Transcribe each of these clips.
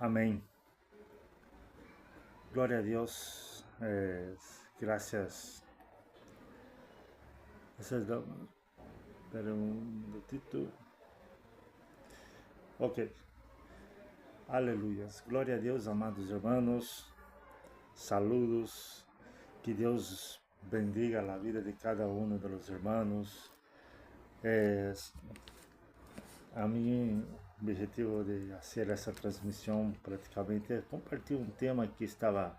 Amém. Glória a Deus. Gracias. Espera un minutito. Ok. Aleluia. Glória a Deus, amados irmãos. Saludos. Que Deus bendiga a vida de cada um dos irmãos. A mim, o objetivo de fazer essa transmissão praticamente é compartilhar um tema que estava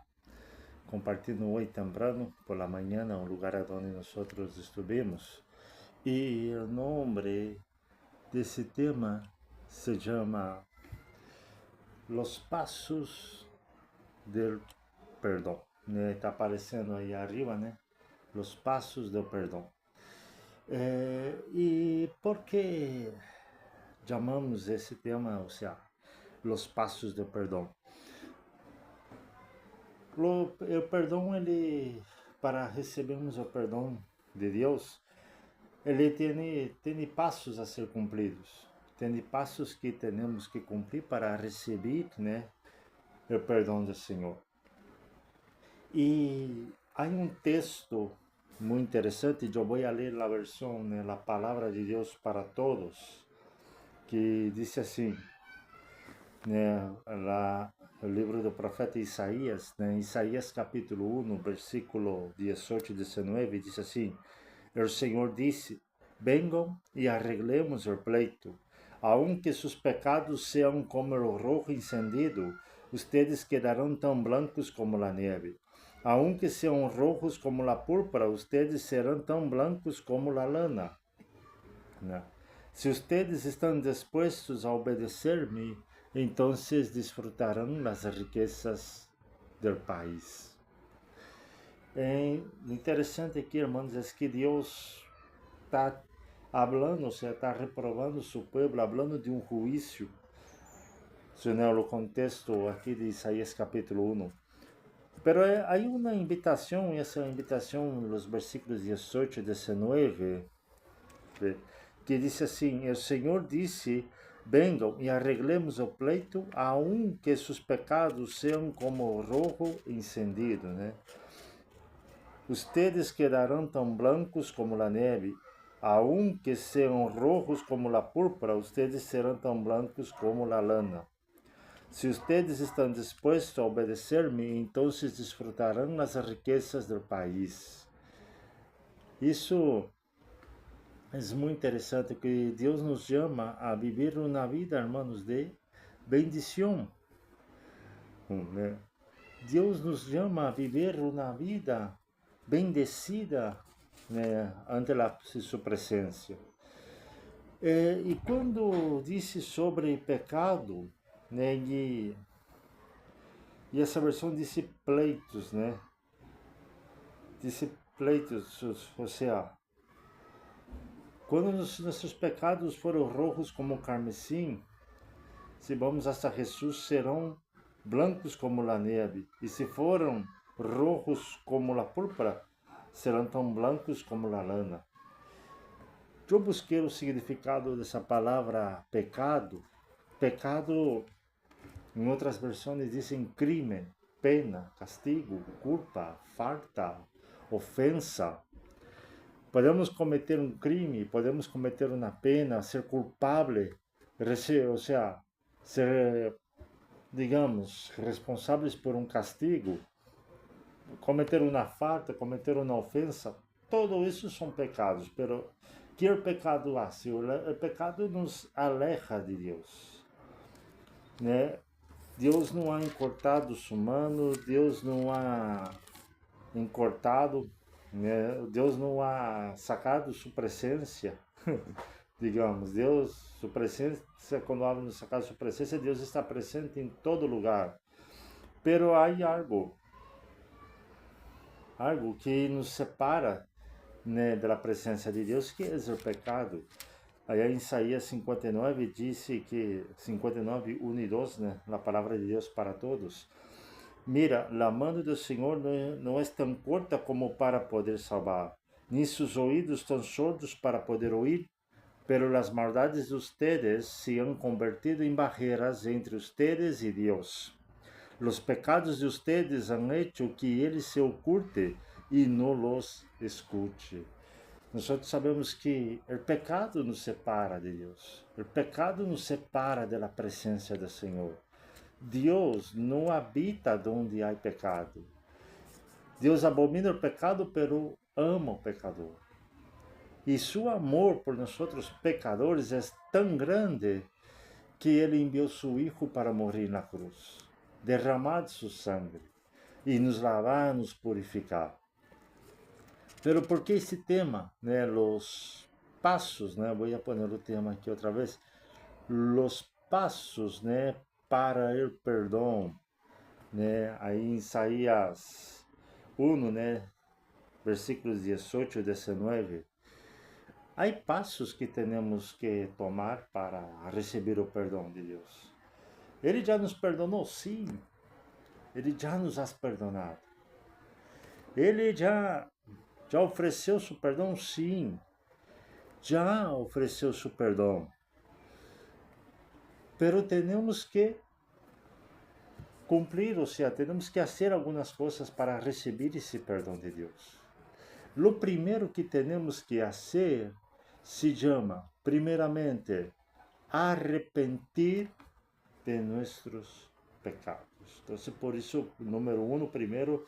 compartindo hoje temprano por la manhã, no lugar onde nós estivemos. E o nome desse tema se chama Los Passos del Perdão. Está aparecendo aí arriba, né? Los Passos del Perdão. E por que chamamos esse tema, ou seja, Los Passos del Perdão? O perdão, para recebermos o perdão de Deus, ele tem passos a ser cumpridos. Tem passos que temos que cumprir para receber, né, o perdão do Senhor. E há um texto muito interessante, eu vou ler a versão, né, a palavra de Deus para todos, que diz assim, né, o livro do profeta Isaías, né, Isaías capítulo 1, versículo 18 e 19, diz assim: o Senhor disse: venham e arreglemos o pleito. Aunque seus pecados sejam como o rojo encendido, ustedes quedarão tão blancos como a neve. Aunque sejam rojos como a púrpura, ustedes serão tão blancos como a lana. Se ustedes estão dispostos a obedecer-me, então desfrutarão das riquezas do país. Interessante aqui, irmãos, é que Deus está falando, ou seja, está reprovando seu povo, falando de um juízo, no contexto aqui de Isaías capítulo 1. Pero há uma invitação, e essa invitação nos versículos 18 e 19, que diz assim: o Senhor disse: venham e arreglemos o pleito, aunque seus pecados sejam como o rojo encendido, né? Ustedes quedarão tão blancos como a neve, aunque sejam rojos como a púrpura, ustedes serão tão blancos como a lana. Se ustedes estão dispostos a obedecer-me, então desfrutarão das riquezas do país. Isso é muito interessante, que Deus nos chama a viver uma vida, irmãos, de bendição. Deus nos chama a viver uma vida bendecida, né, ante a sua presença. E quando disse sobre pecado, né, e essa versão disse pleitos, né? Disse pleitos, ou seja, quando nossos pecados foram rojos como carmesim, se vamos até Jesus, serão blancos como a neve. E se foram rojos como a púrpura, serão tão blancos como a lana. Eu busquei o significado dessa palavra pecado. Pecado, em outras versões, dizem crime, pena, castigo, culpa, falta, ofensa. Podemos cometer um crime, podemos cometer uma pena, ser culpável, ou seja, ser, digamos, responsáveis por um castigo, cometer uma falta, cometer uma ofensa. Tudo isso são pecados, pero que o pecado hace? O pecado nos aleja de Deus, né? Deus não há encurtado os humanos, Deus não há encurtado, né? Deus não há sacado sua presença, digamos. Deus, sua presença, quando hablamos de sacar sua presença, Deus está presente em todo lugar. Pero há algo que nos separa, né, da presença de Deus, que é o pecado. Aí em Isaías 59 disse que 59, 1 e 2, né, a palavra de Deus para todos. Mira, a mão do Senhor não é tão curta como para poder salvar, nem seus ouvidos tão sordos para poder ouvir, pero las maldades de ustedes se han convertido en barreras entre ustedes y Dios. Los pecados de ustedes han hecho que Ele se oculte e não los escute. Nós sabemos que o pecado nos separa de Deus. O pecado nos separa da presença do Senhor. Deus não habita onde há pecado. Deus abomina o pecado, pero ama o pecador. E seu amor por nós pecadores é tão grande que Ele enviou seu Filho para morrer na cruz, derramar seu sangue e nos lavar, nos purificar. Pero por que esse tema, né? Los passos, né? Vou poner o tema aqui outra vez. Los passos, né? Para o perdão, né? Aí em Isaías 1, né? Versículos 18 e 19. Há passos que temos que tomar para receber o perdão de Deus. Ele já nos perdonou, sim. Ele já nos ha perdonado. Ele já ofereceu seu perdão, sim. Já ofereceu seu perdão. Pero temos que cumprir, ou seja, temos que fazer algumas coisas para receber esse perdão de Deus. O primeiro que temos que fazer se chama, primeiramente, arrepentir de nossos pecados. Então, por isso, número 1, primeiro,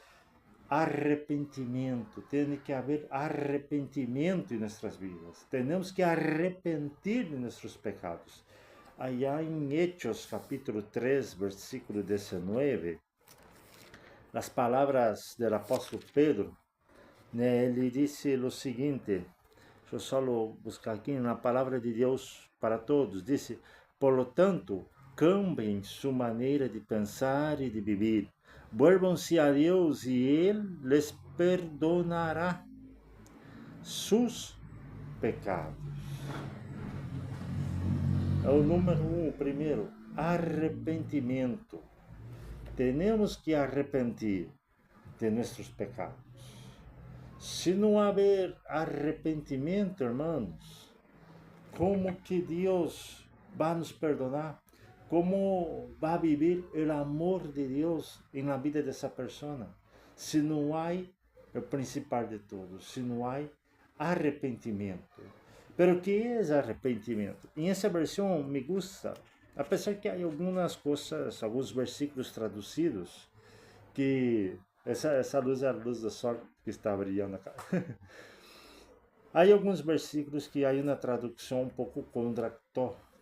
arrependimento. Tem que haver arrependimento em nossas vidas. Temos que arrepentir de nossos pecados. Allá em Hechos, capítulo 3, versículo 19, as palavras do apóstolo Pedro, né, ele disse o seguinte, deixa eu só buscar aqui na palavra de Deus para todos, disse, por lo tanto, cambiem sua maneira de pensar e de viver, vuelvam-se a Deus e Ele les perdonará seus pecados. É o número 1, primeiro, arrependimento. Temos que arrepentir de nossos pecados. Se não haver arrependimento, irmãos, como que Deus vai nos perdonar? Como vai viver o amor de Deus na vida dessa pessoa? Se não há o principal de tudo, se não há arrependimento. Pero que é arrependimento? Em essa versão me gusta, apesar que há algumas coisas, alguns versículos traduzidos, que essa luz é a luz do sol que está brilhando acá. Há alguns versículos que há uma tradução um pouco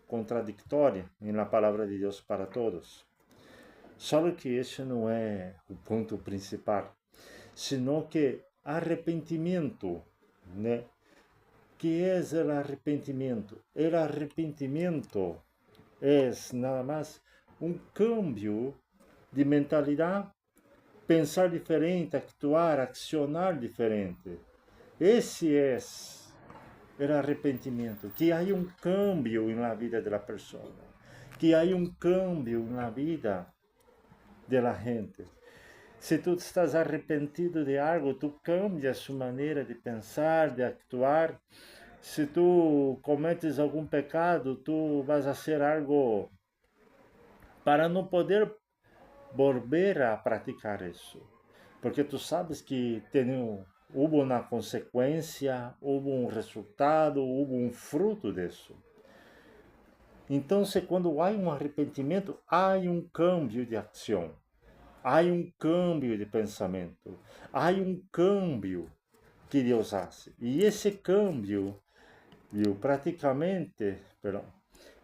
contraditória na palavra de Deus para todos. Só que esse não é o ponto principal, senão que arrependimento, né? Que é o arrependimento? O arrependimento é nada mais um cambio de mentalidade, pensar diferente, actuar, accionar diferente. Esse é o arrependimento, que há um cambio na vida da pessoa, que há um cambio na vida da gente. Se tu estás arrependido de algo, tu cambias sua maneira de pensar, de actuar. Se tu cometes algum pecado, tu vas a fazer algo para não poder volver a praticar isso. Porque tu sabes que houve uma consequência, houve um resultado, houve um fruto disso. Então, quando há um arrependimento, há um cambio de ação. Há um cambio de pensamento, há um cambio que Deus faz. E esse cambio,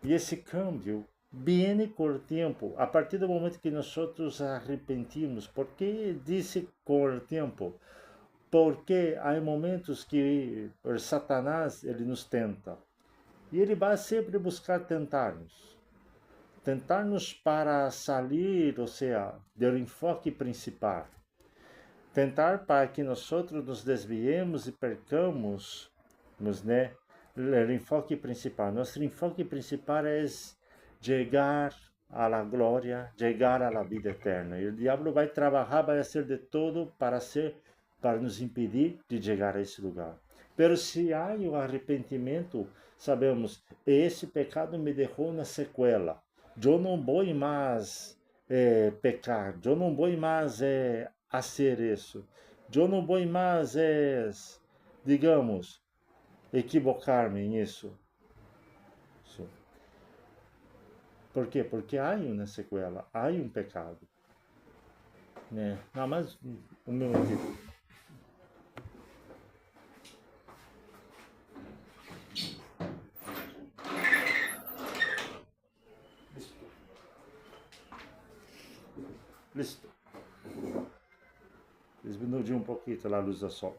esse cambio vem com o tempo, a partir do momento que nós arrepentimos. Por que disse com o tempo? Porque há momentos que o Satanás ele nos tenta. E ele vai sempre buscar tentar-nos para sair, ou seja, do enfoque principal. Tentar para que nós nos desviemos e percamos, né, o enfoque principal. Nosso enfoque principal é chegar à glória, chegar à vida eterna. E o diabo vai trabalhar, vai fazer de todo para nos impedir de chegar a esse lugar. Mas se há o arrependimento, sabemos, esse pecado me deixou na sequela. Eu não vou mais pecar, eu não vou mais fazer isso. Eu não vou mais, digamos, equivocar-me nisso. Por quê? Porque há uma sequela, há um pecado. Né? Não, mas um minutinho. Listo. Diminuir um pouquinho a luz do sol.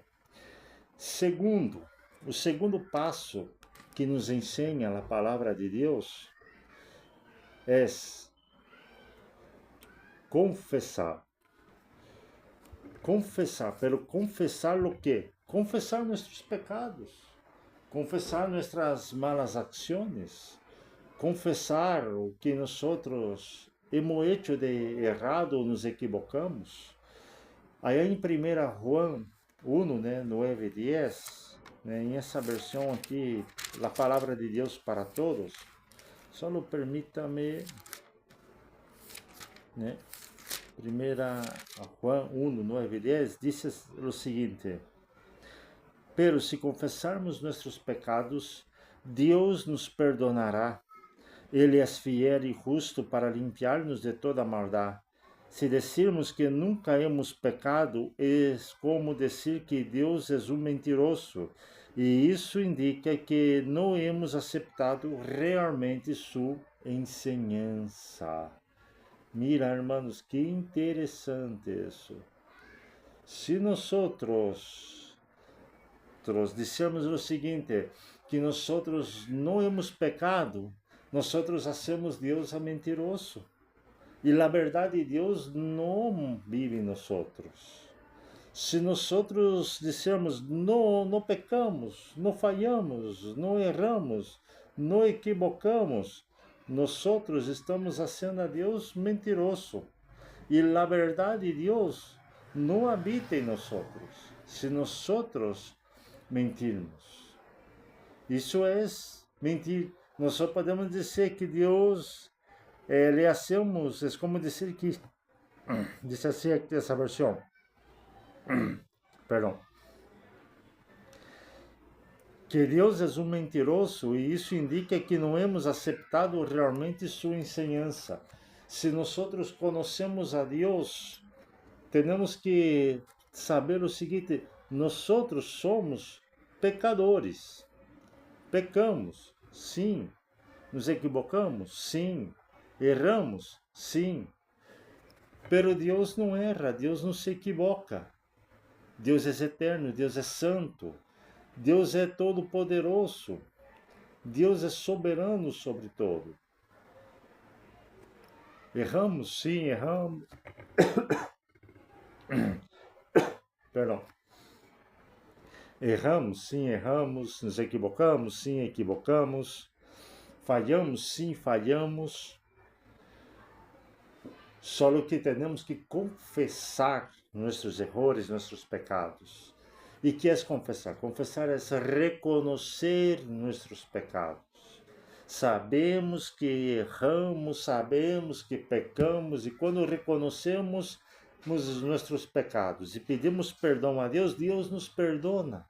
Segundo, o segundo passo que nos ensina a palavra de Deus é confessar. Confessar, pero confessar o quê? Confessar nossos pecados, confessar nossas malas ações, confessar o que nós hemos hecho de errado, nos equivocamos. Aí em 1 João 1, né, 9 e 10, né, em essa versão aqui, a palavra de Deus para todos, só permita-me, né, 1 João 1, 9 e 10, diz o seguinte: pero se confessarmos nossos pecados, Deus nos perdonará. Ele é fiel e justo para limpiar-nos de toda maldade. Se decirmos que nunca hemos pecado, é como dizer que Deus é um mentiroso, e isso indica que não hemos aceitado realmente sua enseñança. Mira, hermanos, que interessante isso. Se nós dissemos o seguinte, que nós não hemos pecado, nós hacemos Deus a mentiroso. E a verdade de Deus não vive em nós. Se nós dissermos não pecamos, não falhamos, não erramos, não equivocamos, nós estamos fazendo a Deus mentiroso. E a verdade de Deus não habita em nós, se nós mentirmos. Isso é mentir. Nós só podemos dizer que Deus le hacemos, é como dizer que, diz assim aqui essa versão, perdão, que Deus é um mentiroso, e isso indica que não hemos aceitado realmente sua enseñança. Se nós conhecemos a Deus, temos que saber o seguinte: nós somos pecadores. Pecamos, sim. Nos equivocamos, sim. Erramos, sim. Pero Deus não erra, Deus não se equivoca. Deus é eterno, Deus é santo. Deus é todo-poderoso. Deus é soberano sobre todo. Erramos, sim, erramos. Perdão. Erramos, sim, erramos. Nos equivocamos, sim, equivocamos. Falhamos, sim, falhamos. Só que temos que confessar nossos erros, nossos pecados. E que é confessar? Confessar é reconhecer nossos pecados. Sabemos que erramos, sabemos que pecamos, e quando reconhecemos os nossos pecados e pedimos perdão a Deus, Deus nos perdona.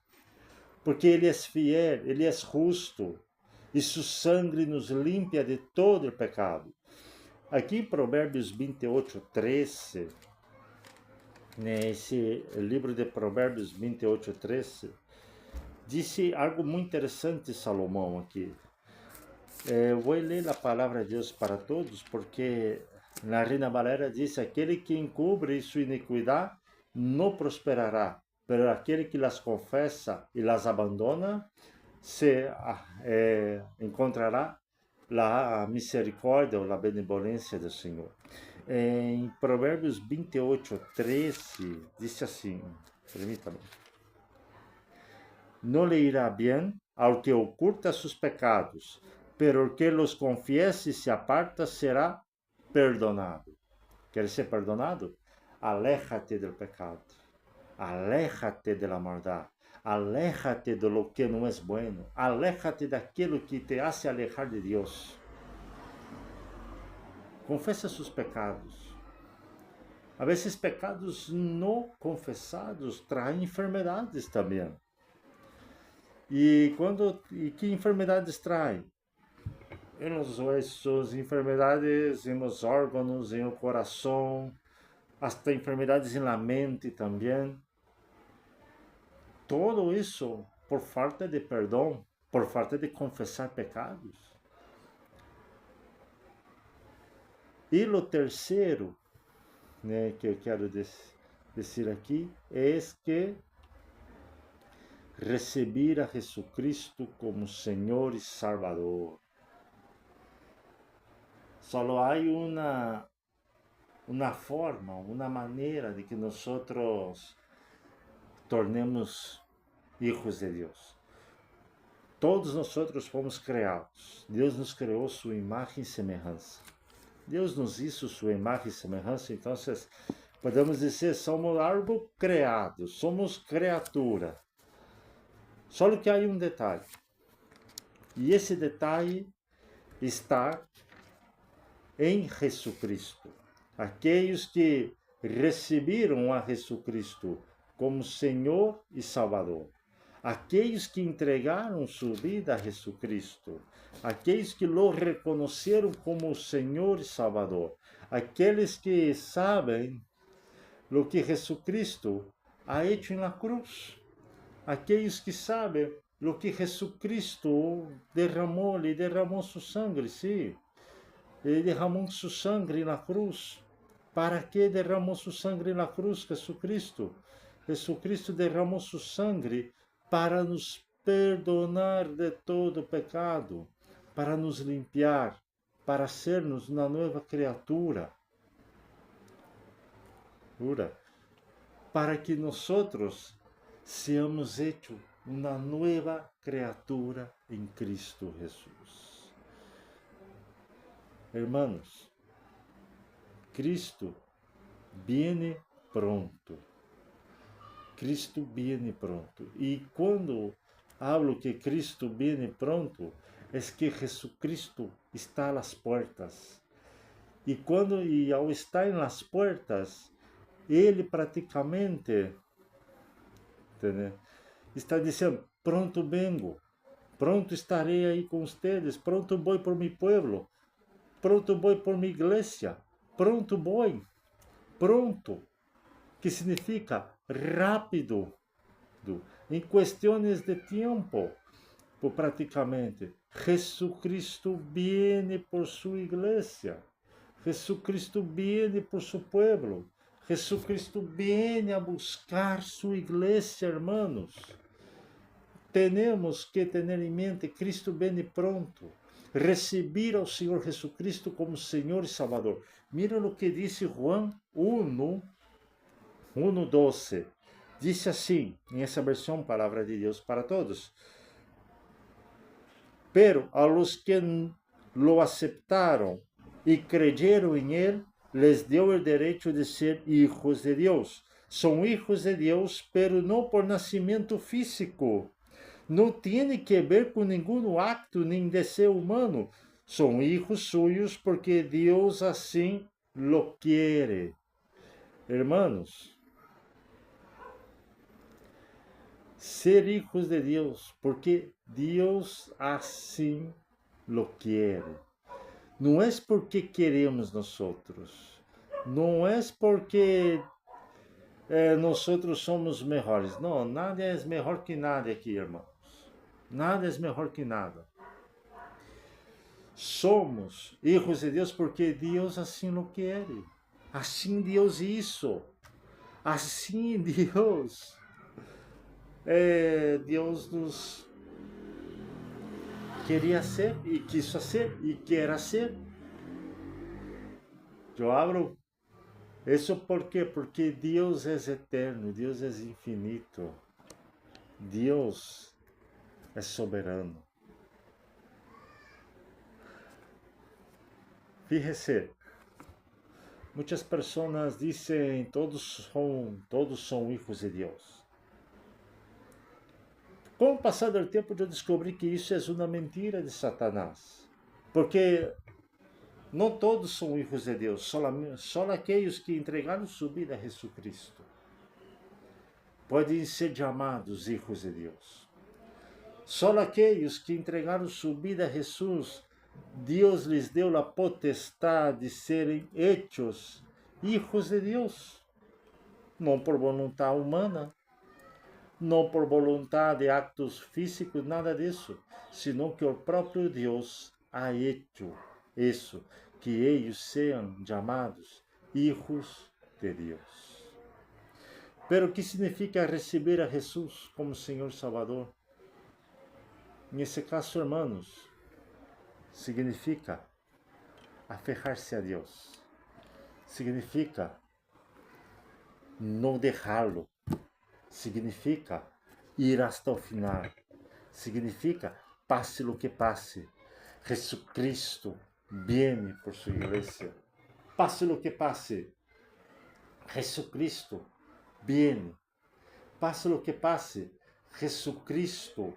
Porque Ele é fiel, Ele é justo, e seu sangue nos limpa de todo pecado. Aqui em Provérbios 28, 13, nesse livro de Provérbios 28, 13, disse algo muito interessante Salomão aqui. Vou ler a palavra de Deus para todos, porque na Reina Valera diz: aquele que encobre sua iniquidade não prosperará, mas aquele que las confessa e las abandona encontrará a misericórdia ou a benevolência do Senhor. Em Provérbios 28, 13, diz assim, permita-me: não lhe irá bem ao que oculta seus pecados, pero el que los confiese e se aparta será perdonado. ¿Quieres ser perdonado? Aléjate del pecado. Aléjate de la maldad. Aléjate de lo que no es bueno. Aléjate daquilo que te hace alejar de Dios. Confessa seus pecados. A vezes pecados não confessados traem enfermidades também. E que enfermidades traem? Em los huesos, enfermidades em los órgãos, em o coração, hasta enfermidades em la mente também. Todo isso por falta de perdão, por falta de confessar pecados. E o terceiro, né, que eu quero dizer aqui, é que receber a Jesucristo como Senhor e Salvador. Só há uma forma, uma maneira de que nós tornemos hijos de Deus. Todos nós fomos criados. Deus nos criou sua imagem e semelhança. Deus nos hizo sua imagem e semelhança, então podemos dizer, somos algo criado, somos criatura. Só que há um detalhe. E esse detalhe está em Jesucristo. Aqueles que receberam a Jesucristo como Senhor e Salvador. Aqueles que entregaram sua vida a Jesucristo. Aqueles que o reconheceram como Senhor e Salvador. Aqueles que sabem o que Jesucristo ha hecho na cruz. Aqueles que sabem o que Jesucristo lhe derramou sua sangue, sim. Ele derramou sua sangue na cruz. Para que derramou sua sangue na cruz, Jesucristo? Jesucristo derramou sua sangue para nos perdonar de todo pecado, para nos limpiar, para sermos uma nova criatura. Para que nós seamos hechos uma nova criatura em Cristo Jesus. Hermanos, Cristo viene pronto. Cristo viene pronto. E quando hablo que Cristo viene pronto, é que Jesucristo está às portas. E ao estar nas portas, ele praticamente, entendeu? Está dizendo, pronto vengo, pronto estarei aí com vocês, pronto vou por meu povo, pronto vou por minha igreja, pronto vou, pronto, que significa rápido, em questões de tempo, praticamente. Jesucristo viene por sua igreja, Jesucristo viene por seu povo, Jesucristo viene a buscar sua igreja, hermanos. Temos que ter em mente, Cristo viene pronto. Receber ao Senhor Jesucristo como Senhor e Salvador. Mira o que disse Juan 1:12. Disse assim, em essa versão, Palavra de Deus para Todos. Pero a los que lo aceptaram e creyeron em Él, les deu o direito de ser hijos de Deus. São hijos de Deus, pero não por nascimento físico. Não tem que ver com nenhum acto nem desejo humano. São hijos suyos porque Deus assim lo quiere. Hermanos, ser hijos de Deus porque Deus assim lo quiere. Não é porque queremos nós outros. Não é porque nós somos melhores. Não, nada é melhor que nada aqui, irmãos. Nada é melhor que nada. Somos hijos de Deus porque Deus assim lo quer. Assim Deus isso. Assim Deus. Deus nos queria ser e quis ser e quer ser. Eu abro isso por quê? Porque Deus é eterno, Deus é infinito, Deus é soberano. Fíjese, muitas pessoas dizem todos são hijos de Deus. Com o passar do tempo, eu descobri que isso é uma mentira de Satanás. Porque não todos são filhos de Deus, só aqueles que entregaram sua vida a Jesus Cristo podem ser chamados filhos de Deus. Só aqueles que entregaram sua vida a Jesus, Deus lhes deu a potestade de serem hechos filhos de Deus. Não por vontade humana, não por vontade de actos físicos, nada disso, senão que o próprio Deus ha hecho isso, que eles sejam chamados filhos de Deus. Pero o que significa receber a Jesus como Senhor Salvador? Nesse caso, hermanos, significa aferrar-se a Deus. Significa não deixá-lo. Significa ir hasta o final. Significa passe lo que passe. Jesucristo viene por sua igreja. Passe lo que passe. Jesucristo viene. Passe lo que passe. Jesucristo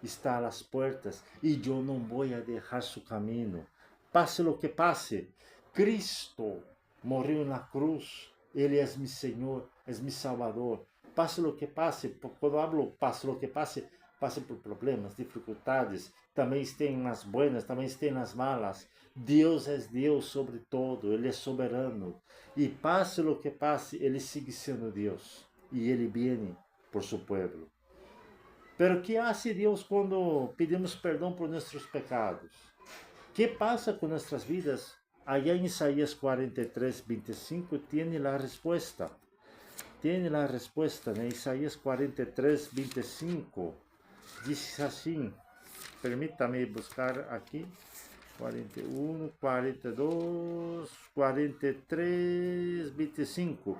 está às portas e eu não vou deixar seu caminho. Passe lo que passe. Cristo morreu na cruz. Ele é meu Senhor, é meu Salvador. Passe lo que passe, quando hablo passe lo que passe, passe por problemas, dificuldades, também tem nas buenas, também tem nas malas. Deus é Deus sobre todo, Ele é soberano. E passe lo que passe, Ele sigue sendo Deus. E Ele vem por seu povo. Pero que hace Deus quando pedimos perdão por nossos pecados? Que passa com nossas vidas? Allá em Isaías 43, 25, tem a resposta. Tem a resposta, né? Isaías 43, 25, diz assim, permita-me buscar aqui, 41, 42, 43, 25.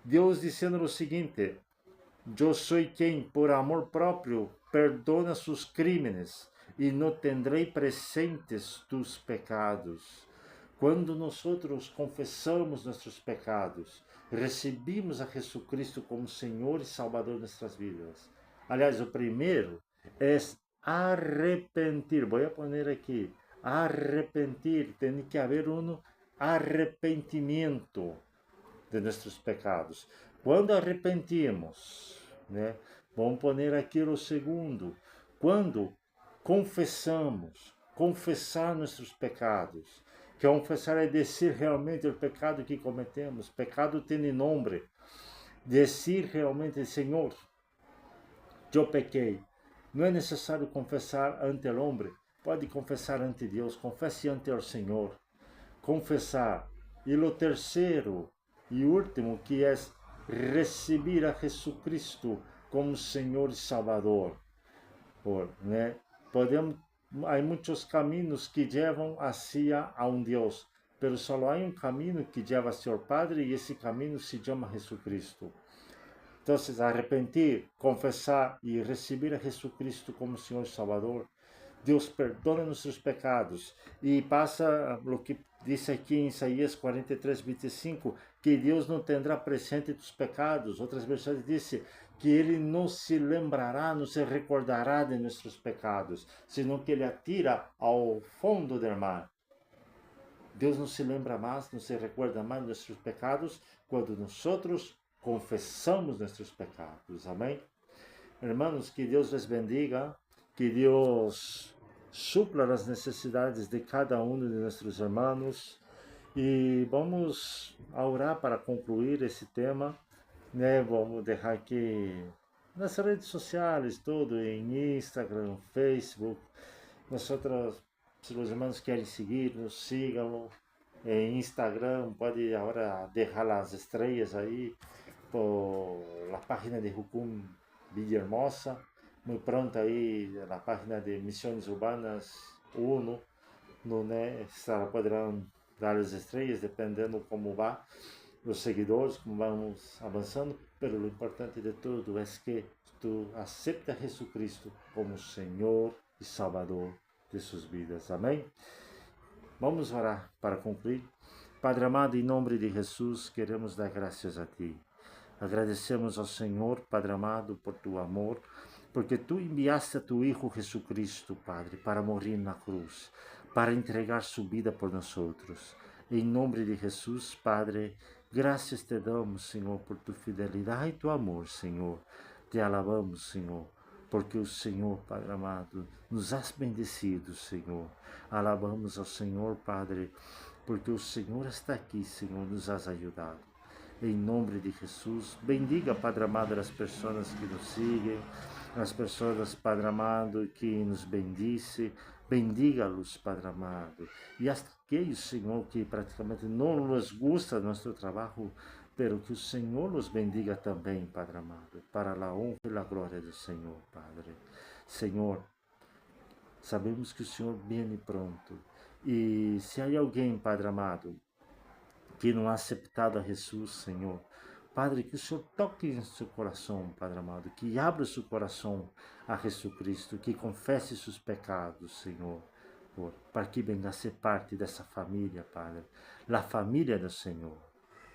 Deus dizendo o seguinte: eu sou quem, por amor próprio, perdona seus crimes e não tendrei presentes tus pecados. Quando nós confessamos nossos pecados, recebemos a Jesus Cristo como Senhor e Salvador de nossas vidas. Aliás, o primeiro é arrepentir. Vou pôr aqui, arrepentir. Tem que haver arrependimento de nossos pecados. Quando arrepentimos, né? Vamos pôr aqui o segundo. Quando confessar nossos pecados. Que confessar é dizer realmente o pecado que cometemos. Pecado tem nome. Dizer realmente, Senhor, eu pequei. Não é necessário confessar ante o homem. Pode confessar ante Deus. Confesse ante o Senhor. Confessar. E o terceiro e último, que é receber a Jesus Cristo como Senhor e Salvador. Né? Há muitos caminhos que levam hacia a Deus, mas só há um caminho que leva hacia o Padre e esse caminho se chama Jesus Cristo. Então, arrepentir, confessar e receber a Jesus Cristo como Senhor e Salvador, Deus perdona nossos pecados e passa o que diz aqui em Isaías 43, 25, que Deus não terá presente dos pecados. Outras versões dizem que Ele não se lembrará, não se recordará de nossos pecados, senão que Ele atira ao fundo do mar. Deus não se lembra mais, não se recuerda mais de nossos pecados quando nós confessamos nossos pecados. Amém? Hermanos, que Deus les bendiga, que Deus supla as necessidades de cada um de nossos irmãos. E vamos orar para concluir esse tema, né? Vamos deixar aqui nas redes sociais, tudo, em Instagram, Facebook. Nosotros, se os irmãos querem seguir-nos, sigam-nos. Em Instagram, pode agora deixar as estrelas aí por la página de Jucum Villahermosa. Muito pronto aí na página de Missões Urbanas 1, né, poderão dar as estrelas, dependendo como vá os seguidores, como vamos avançando, mas o importante de tudo é que tu aceita Jesus Cristo como Senhor e Salvador de suas vidas. Amém? Vamos orar para concluir. Padre amado, em nome de Jesus, queremos dar graças a Ti. Agradecemos ao Senhor, Padre amado, por Tu amor. porque tu enviaste a tu Hijo Jesucristo, Padre, para morir na cruz, para entregar su vida por nosotros. Em nome de Jesus, Padre, graças te damos, Senhor, por tu fidelidade e tu amor, Senhor. Te alabamos, Senhor, porque o Senhor, Padre amado, nos has bendecido, Senhor. Alabamos ao Senhor, Padre, porque o Senhor está aqui, Senhor, nos has ajudado. Em nome de Jesus, bendiga, Padre amado, as pessoas que nos seguem, as pessoas, Padre amado, que nos bendice, bendiga-los, Padre amado. E aqueles, Senhor, que praticamente não nos gusta nosso trabalho, pero que o Senhor os bendiga também, Padre amado, para a honra e a glória do Senhor, Padre. Senhor, sabemos que o Senhor vem pronto. E se há alguém, Padre amado, que não ha aceptado a Jesus, Senhor, Padre, que o Senhor toque em seu coração, Padre amado, que abra seu coração a Jesus Cristo, que confesse seus pecados, Senhor, para que venha a ser parte dessa família, Padre, a família do Senhor.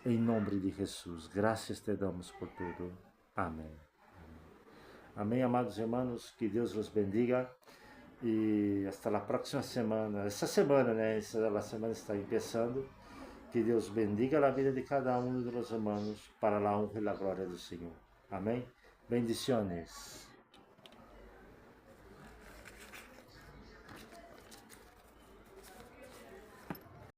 Em nome de Jesus, graças te damos por tudo. Amém. Amém, amados irmãos, que Deus os bendiga e hasta a próxima semana. Essa semana, né? A semana está começando. Que Deus bendiga a vida de cada um de los hermanos para a honra e a glória do Senhor. Amém? Bendiciones.